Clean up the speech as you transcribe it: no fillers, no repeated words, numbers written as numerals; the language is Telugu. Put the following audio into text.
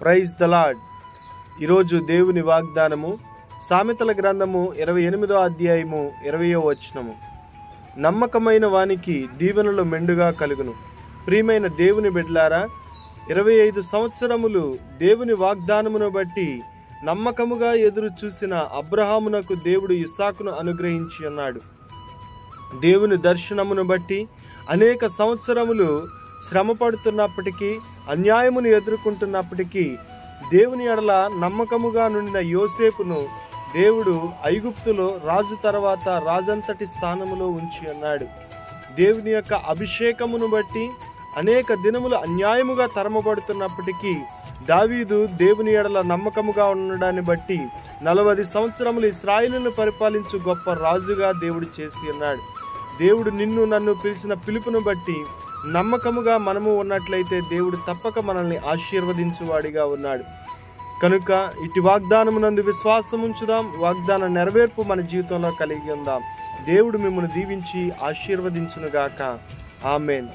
Praise the lord. ఈరోజు దేవుని వాగ్దానము సామెతల గ్రంథము 28వ అధ్యాయము 20వ వచనము. నమ్మకమైన వానికి దీవెనలు మెండుగా కలుగును. ప్రియమైన దేవుని బిడ్డలారా, 25 సంవత్సరములు దేవుని వాగ్దానమును బట్టి నమ్మకముగా ఎదురు చూసిన అబ్రహామునకు దేవుడు ఇస్సాకును అనుగ్రహించి ఉన్నాడు. దేవుని దర్శనమును బట్టి అనేక సంవత్సరములు శ్రమ పడుతున్నప్పటికీ, అన్యాయమును ఎదుర్కొంటున్నప్పటికీ దేవుని ఎడల నమ్మకముగా నుండిన యోసేపును దేవుడు ఐగుప్తులో రాజు తర్వాత రాజంతటి స్థానములో ఉంచి ఉన్నాడు. దేవుని యొక్క అభిషేకమును బట్టి అనేక దినములు అన్యాయముగా తరమబడుతున్నప్పటికీ దావీదు దేవుని ఎడల నమ్మకముగా ఉండడాన్ని బట్టి 40 సంవత్సరములు ఇశ్రాయేలును పరిపాలించు గొప్ప రాజుగా దేవుడు చేసి ఉన్నాడు. దేవుడు నిన్ను నన్ను పిలిచిన పిలుపును బట్టి నమ్మకముగా మనము ఉన్నట్లయితే దేవుడు తప్పక మనల్ని ఆశీర్వదించువాడిగా ఉన్నాడు. కనుక ఇటు వాగ్దానమునందు విశ్వాసం ఉంచుదాం. వాగ్దాన నెరవేర్పు మన జీవితంలో కలిగి ఉందాం. దేవుడు మిమ్మల్ని దీవించి ఆశీర్వదించునుగాక. ఆమేన్.